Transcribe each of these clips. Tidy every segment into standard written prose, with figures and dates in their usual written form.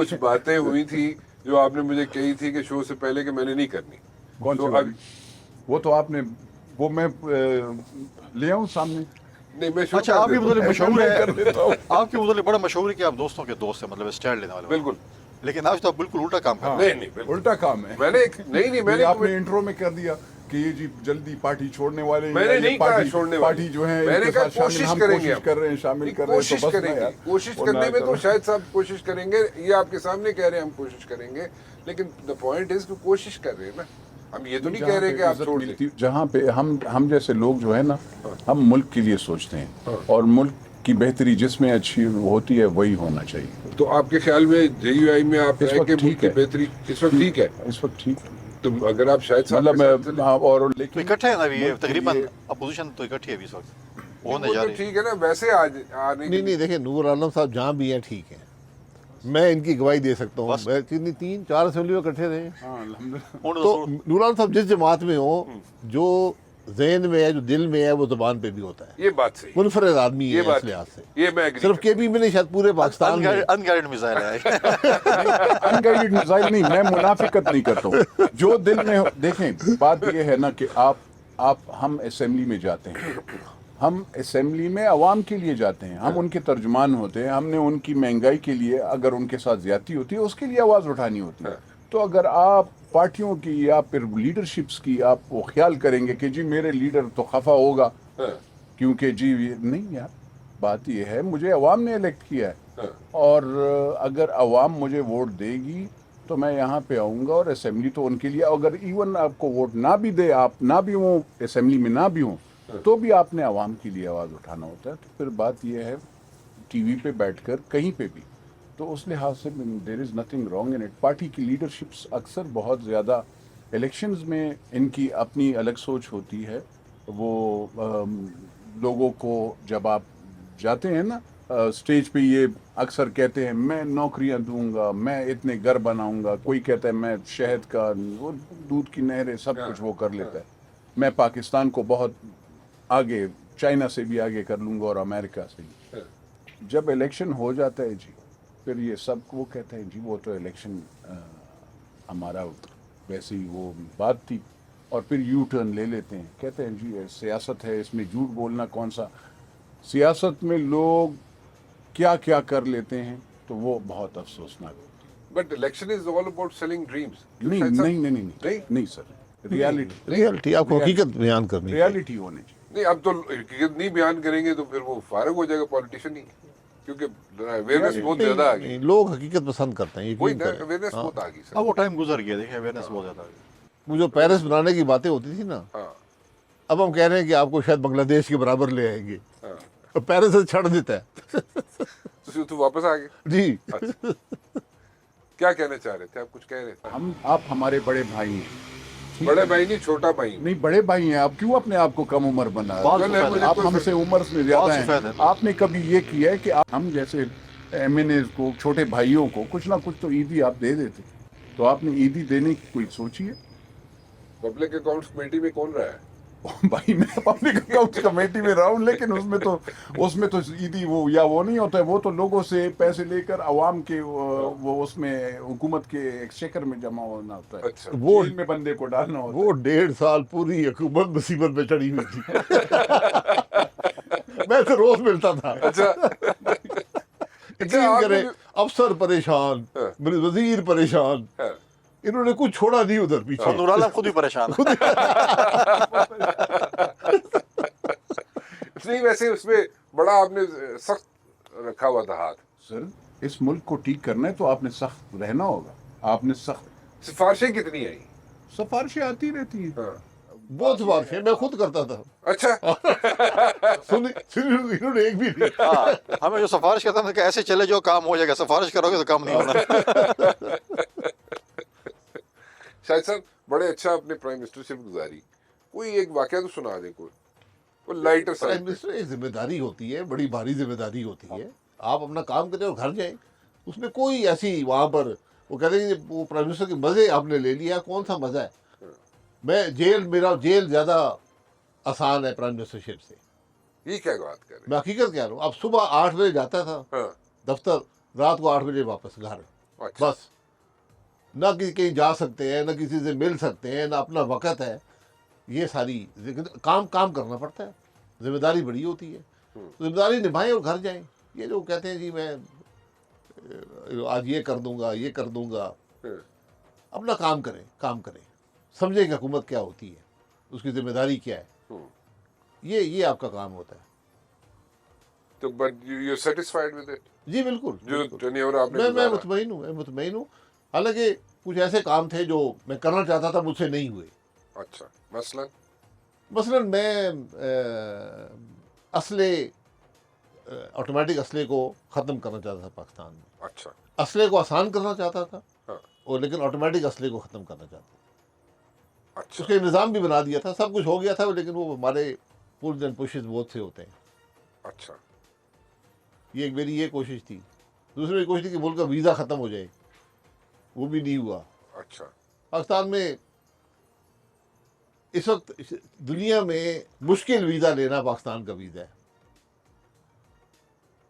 کچھ باتیں ہوئی تھی جو آپ نے مجھے کہی تھی کہ شو سے پہلے کہ میں نے نہیں کرنی. کون سی تو بات؟ وہ تو آپ نے وہ میں لے آؤں سامنے. نہیں میں شروع اچھا کر آپ کی دیتا ہوں. متعلق مشہور ہے، کر دیتا ہوں. آپ کے متعلق بڑا مشہور ہے کہ آپ دوستوں کے دوست ہیں، مطلب اسٹینڈ لینے والے. بالکل. لیکن آج تو آپ بالکل الٹا کام کر رہے ہیں. نہیں بالکل الٹا کام ہے. میں نے میں نے آپ نے انٹرو میں کر دیا کہ یہ جی جلدی پارٹی چھوڑنے والے ہیں. میں نے نہیں کہا چھوڑنے والے. پارٹی جو ہے میں نے کہا کوشش کریں گے، کر رہے ہیں، شامل کر رہے ہیں. کوشش کریں گے. کوشش کرنے میں تو شاید صاحب کوشش کریں گے، یہ آپ کے سامنے کہہ رہے ہیں ہم کوشش کریں گے، لیکن دا پوائنٹ از کہ کوشش کر رہے ہیں نا. ہم یہ تو نہیں کہہ رہے کہ آپ چھوڑ دیں. جہاں پہ ہم جیسے لوگ جو ہے نا، ہم ملک کے لیے سوچتے ہیں اور ملک کی بہتری جس میں اچھی ہوتی ہے وہی ہونا چاہیے. تو آپ کے خیال میں جے یو آئی میں آپ اس رہ وقت کے ٹھیک ملک کی ہے. بہتری اس وقت ٹھیک ہے؟ اس وقت ٹھیک ہے. تو اگر آپ شاید صاحب مطلب کے ساتھ چلیں- اور تو لیکن اکٹھے ہیں نا ابھی، ملک کے تقریباً لیے- اپوزیشن تو اکٹھی ہے ابھی اس وقت، وہ ہونے جا تو رہی ہے. ٹھیک ہے نا. ویسے آنے نہیں نہیں دیکھیں، نور عالم صاحب جہاں بھی ہیں ٹھیک ہیں، میں ان کی گواہی دے سکتا ہوں. بس. میں کتنی 3-4 اسمبلی میں اکٹھے رہے ہیں. ہاں الحمدللہ. تو نور عالم صاحب جس جماعت میں ہوں، جو ذہن میں ہے، جو دل میں ہے، وہ زبان پہ بھی ہوتا ہے. یہ بات صحیح ہے. منفرد آدمی ہے یہ اس بات لحاظ سے. یہ میں agree صرف کے پی میں نہیں، شاید پورے پاکستان میں. ان گائیڈڈ میزائل ہے. ان گائیڈڈ میزائل نہیں، میں منافقت نہیں کرتا ہوں. جو دل میں دیکھیں، بات یہ ہے نا کہ ہم اسمبلی میں جاتے ہیں، ہم اسمبلی میں عوام کے لیے جاتے ہیں، ہم ان کے ترجمان ہوتے ہیں. ہم نے ان کی مہنگائی کے لیے اگر ان کے ساتھ زیادتی ہوتی ہے اس کے لیے آواز اٹھانی ہوتی ہے. تو اگر آپ پارٹیوں کی یا پھر لیڈرشپس کی آپ وہ خیال کریں گے کہ جی میرے لیڈر تو خفا ہوگا کیونکہ جی نہیں یار، بات یہ ہے مجھے عوام نے الیکٹ کیا ہے اور اگر عوام مجھے ووٹ دے گی تو میں یہاں پہ آؤں گا. اور اسمبلی تو ان کے لیے، اگر ایون آپ کو ووٹ نہ بھی دے، آپ نہ بھی ہوں اسمبلی میں نہ بھی ہوں، تو بھی آپ نے عوام کے لیے آواز اٹھانا ہوتا ہے. تو پھر بات یہ ہے ٹی وی پہ بیٹھ کر کہیں پہ بھی، تو اس لحاظ سے there is nothing wrong in it. Party کی لیڈرشپس اکثر بہت زیادہ الیکشنز میں ان کی اپنی الگ سوچ ہوتی ہے. وہ لوگوں کو جب آپ جاتے ہیں نا اسٹیج پہ، یہ اکثر کہتے ہیں میں نوکریاں دوں گا، میں اتنے گھر بناؤں گا. کوئی کہتا ہے میں شہد کا، وہ دودھ کی نہریں سب کچھ وہ کر لیتا ہے. میں پاکستان کو بہت آگے، چائنا سے بھی آگے کر لوں گا اور امریکہ سے بھی. جب الیکشن ہو جاتا ہے جی، پھر یہ سب وہ کہتے ہیں جی وہ تو الیکشن ہمارا ویسے ہی وہ بات تھی، اور پھر یو ٹرن لے لیتے ہیں. کہتے ہیں جی یہ سیاست ہے، اس میں جھوٹ بولنا کون سا. سیاست میں لوگ کیا کیا کر لیتے ہیں تو وہ بہت افسوسناک ہوتی ہے. But election is all about selling dreams. نہیں سر، ریالٹی آپ کو حقیقت بیان کرنی ہے. ریالٹی ہونی چاہیے. نہیں اب تو حقیقت نہیں بیان کریں گے تو پھر وہ فارغ ہو جائے گا پولیٹیشین ہی، کیونکہ اویئرنیس بہت زیادہ آ گئی. لوگ حقیقت پسند کرتے ہیں، وہی یقین نا، کریں. اویئرنیس بہت آ گئی سر. اب وہ ٹائم گزر گیا، دیکھیں اویئرنیس بہت زیادہ ہے. وہ جو پیرس بنانے کی باتیں ہوتی تھی نا، ہاں اب ہم کہہ رہے ہیں کہ آپ کو شاید بنگلہ دیش کے برابر لے آئیں گے. ہاں. پیرس سے چھڑ دیتا ہے. تو واپس آ گئے. جی اچھا. کیا کہنا چاہ رہے تھے آپ؟ کچھ کہہ رہے تھے. آپ ہمارے بڑے بھائی ہیں. بڑے بھائی نہیں، چھوٹا بھائی. نہیں بڑے بھائی ہیں، آپ کیوں اپنے آپ کو کم عمر بنا بہت رہے ہیں؟ سفید ہے. آپ ہم سے عمر میں زیادہ بہت سفید ہیں. ہے. آپ نے کبھی یہ کیا ہے کہ ہم جیسے ایم این ایز کو، چھوٹے بھائیوں کو کچھ نہ کچھ تو عیدی آپ دے دیتے، تو آپ نے عیدی دینے کی کوئی سوچی ہے؟ پبلک اکاؤنٹس کمیٹی میں کون رہا ہے؟ بھائی میں پبلک اکاؤنٹ کمیٹی میں رہا ہوں، لیکن اس میں تو عیدی وہ یا وہ نہیں ہوتا ہے. وہ تو لوگوں سے پیسے لے کر عوام کے وہ اس میں حکومت کے ایکسچیکر میں جمع ہونا ہوتا ہے. اچھا. وہ جیل میں بندے کو ڈالنا ہوتا ہے. وہ 1.5 سال پوری حکومت مصیبت میں چڑھی ہوئی تھی. میں تو روز ملتا تھا. اچھا. یقین آپ نے کریں، افسر پریشان، وزیر پریشان، ہاں. انہوں نے کچھ چھوڑا نہیں ادھر پیچھے. اور نور عالم خود بھی پریشان ہے. نہیں ویسے اس میں بڑا آپ نے سخت رکھا ہوا تھا ہاتھ. سر اس ملک کو ٹھیک کرنا ہے تو آپ نے سخت رہنا ہوگا. آپ نے سخت سفارشیں کتنی آئی؟ سفارشیں آتی رہتی ہیں. ہاں. بہت سفارشیں میں خود کرتا تھا. اچھا. انہوں نے ایک بھی نہیں. ہاں، ہمیں جو سفارش کرتا تھا کہ ایسے چلے جو کام ہو جائے گا، سفارش کرو گے تو کام نہیں ہونا. شاہد صاحب بڑے اچھا اپنے پرائم منسٹر سے گزاری. کوئی ایک واقعہ تو سنا دیں، کوئی لائٹر پرائم سائڈ. منسٹر ایک ذمہ داری ہوتی ہے، بڑی بھاری ذمہ داری ہوتی ہے. آپ اپنا کام کریں اور گھر جائیں. اس میں کوئی ایسی وہاں پر وہ کہتے ہیں کہ وہ پرائم منسٹر کے مزے آپ نے لے لیا. کون سا مزہ ہے؟ میرا جیل زیادہ آسان ہے پرائم منسٹر شپ سے. یہ کیا بات کر رہے میں حقیقت کہہ رہا ہوں. اب صبح 8 بجے جاتا تھا ہیں؟ ہاں. دفتر، رات کو 8 بجے واپس گھر. اچھا بس نہ کہیں جا سکتے ہیں، نہ کسی سے مل سکتے ہیں، نہ اپنا وقت ہے. یہ ساری کام کرنا پڑتا ہے، ذمہ داری بڑی ہوتی ہے. ذمہ داری نبھائیں اور گھر جائیں. یہ جو کہتے ہیں جی میں آج یہ کر دوں گا، یہ کر دوں گا، اپنا کام کریں. سمجھیں کہ حکومت کیا ہوتی ہے، اس کی ذمہ داری کیا ہے. یہ آپ کا کام ہوتا ہے. تو but you satisfied with it? جی بالکل، جو ٹینیور آپ نے میں گزارا. مطمئن ہوں. حالانکہ کچھ ایسے کام تھے جو میں کرنا چاہتا تھا، مجھ سے نہیں ہوئے. اچھا مثلاً میں آٹومیٹک اسلحے کو ختم کرنا چاہتا تھا پاکستان میں. اچھا اسلحے کو آسان کرنا چاہتا تھا، ہاں اور لیکن آٹومیٹک اسلحے کو ختم کرنا چاہتا تھا. اچھا اس کے نظام بھی بنا دیا تھا، سب کچھ ہو گیا تھا، لیکن وہ ہمارے پولز اینڈ پشز بہت سے ہوتے ہیں. اچھا یہ میری یہ کوشش تھی. دوسری کوشش تھی کہ ملک کا ویزا ختم ہو جائے، وہ بھی نہیں ہوا. اچھا پاکستان میں اس وقت دنیا میں مشکل ویزا لینا پاکستان کا ویزا ہے.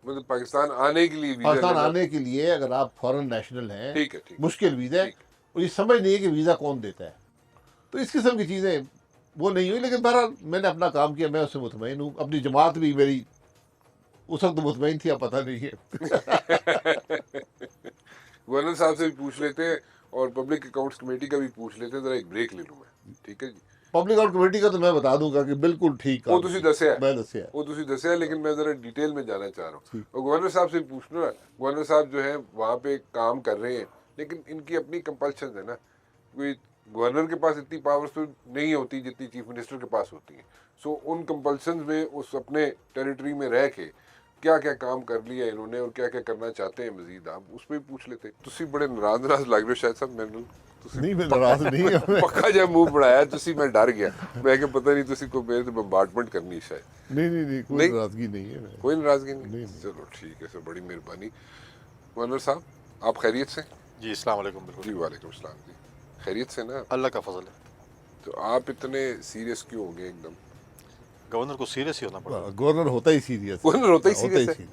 مطلب پاکستان آنے کے لیے پاکستان آنے کے لیے اگر آپ فارن نیشنل ہیں، ٹھیک ہے مشکل ویزا ہے. اور یہ سمجھ نہیں ہے کہ ویزا کون دیتا ہے. تو اس قسم کی چیزیں وہ نہیں ہوئی. لیکن بہرحال میں نے اپنا کام کیا، میں اس سے مطمئن ہوں. اپنی جماعت بھی میری اس وقت مطمئن تھی، اب پتہ نہیں ہے. گورنر صاحب سے بھی پوچھ لیتے ہیں اور پبلک اکاؤنٹس کمیٹی کا بھی پوچھ لیتے ہیں. ذرا ایک بریک لے لوں میں، ٹھیک ہے جی؟ پبلک اکاؤنٹ کمیٹی کا تو میں بتا دوں گا کہ بالکل ٹھیک وہ تسی دسیا میں دسیا. وہ تسی دسیا، لیکن میں ذرا ڈیٹیل میں جانا چاہ رہا ہوں. اور گورنر صاحب سے پوچھنا، گورنر صاحب جو ہے وہاں پہ کام کر رہے ہیں، لیکن ان کی اپنی کمپلشنز ہیں نا. کوئی گورنر کے پاس اتنی پاورز تو نہیں ہوتی جتنی چیف منسٹر کے پاس ہوتی ہیں. سو ان کمپلشنز میں اس اپنے ٹیریٹری میں رہ کے کیا کیا کام کر لیا انہوں نے اور کیا کیا کرنا چاہتے ہیں مزید، آپ اس پہ پوچھ لیتے. تسی بڑے ناراض لگ رہے ہو شاید صاحب. نہیں میں ناراض نہیں ہوں. پکا جب منہ بڑھایا تسی میں ڈر گیا، میں کہ پتہ نہیں تسی کو میرے سے بمبارڈمنٹ کرنی شاید. نہیں کوئی ناراضگی نہیں ہے. کوئی ناراضگی نہیں. چلو ٹھیک ہے سر، بڑی مہربانی. گورنر صاحب آپ خیریت سے؟ جی السلام علیکم. بالکل جی وعلیکم السلام. جی خیریت سے نا؟ اللہ کا فضل ہے. تو آپ اتنے سیریس کیوں ہو گئے ایک دم؟ گورنر کو سیریس ہی ہونا پڑا. گورنر ہوتا ہی سیریس. گورنر ہوتا ہی سیریس ہے.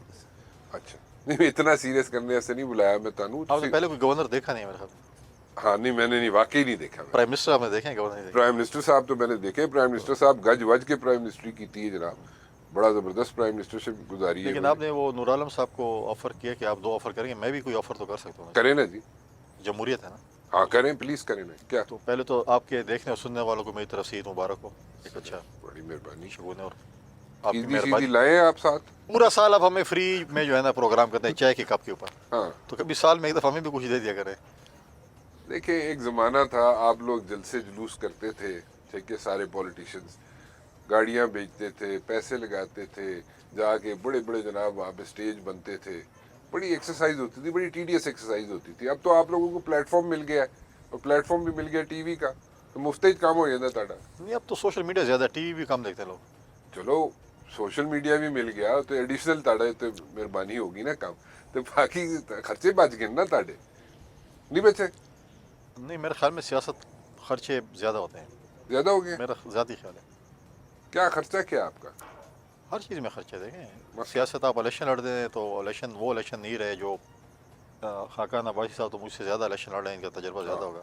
اچھا نہیں، اتنا سیریس کرنے سے نہیں بلایا میں تانوں. آپ نے پہلے کوئی گورنر دیکھا نہیں ہے میرے خیال میں. ہاں نہیں، میں نے نہیں، واقعی نہیں دیکھا. پرائم منسٹر آپ نے دیکھے ہیں، گورنر نہیں دیکھے. پرائم منسٹر صاحب تو میں نے دیکھے. پرائم منسٹر صاحب گج وج کے پرائم منسٹری کی تھی جناب. بڑا زبردست پرائم منسٹرشپ گزاری ہے. لیکن آپ نے وہ نور عالم صاحب کو آفر کیا کہ آپ 2 آفر کریں گے. میں بھی کوئی آفر تو کر سکتا ہوں. کریں نا جی. جمہوریت ہے نا. ہاں کریں، پلیز کریں نا. کیا تو پہلے تو آپ کے دیکھنے اور سننے والوں کو میری طرف سے عید مبارک ہو. ایک اچھا بڑی مہربانی. شگون اور آپ کی سیدھی مہربانی. لائیں آپ ساتھ. پورا سال اب ہمیں فری میں جو ہے نا پروگرام کرتے ہیں چائے کے کپ کے اوپر. ہاں تو کبھی سال میں ایک دفعہ ہمیں بھی کچھ دے دیا کریں. دیکھیں ایک زمانہ تھا آپ لوگ جلسے جلوس کرتے تھے، ٹھیک ہے، سارے پولیٹیشنز گاڑیاں بیچتے تھے، پیسے لگاتے تھے، جا کے بڑے بڑے جناب وہاں پہ اسٹیج بنتے تھے. بڑی ایکسرسائز ہوتی تھی، بڑی ٹیڈیس ایکسرسائز ہوتی تھی. اب تو آپ لوگوں کو پلیٹ فارم مل گیا ہے، اور پلیٹ فارم بھی مل گیا ٹی وی کا، تو مفتج کام ہو جاتا تاڑا. نہیں اب تو سوشل میڈیا زیادہ، ٹی وی بھی کم دیکھتے ہیں لوگ. چلو سوشل میڈیا بھی مل گیا تو ایڈیشنل تاڑے تو مہربانی ہوگی نا کام. تو باقی خرچے بچ گئے نا تاڑے، نہیں بچے؟ نہیں میرے خیال میں سیاست خرچے زیادہ ہوتے ہیں. زیادہ ہو گئے؟ میرا ذاتی خیال ہے. کیا خرچہ کیا آپ کا؟ ہر چیز میں خرچے دیکھیں. سیاست آپ الیکشن لڑ دیں تو الیکشن وہ الیکشن نہیں رہے جو خاقان عباسی صاحب تو مجھ سے زیادہ الیکشن لڑ رہے ہیں، ان کا تجربہ زیادہ ہوگا.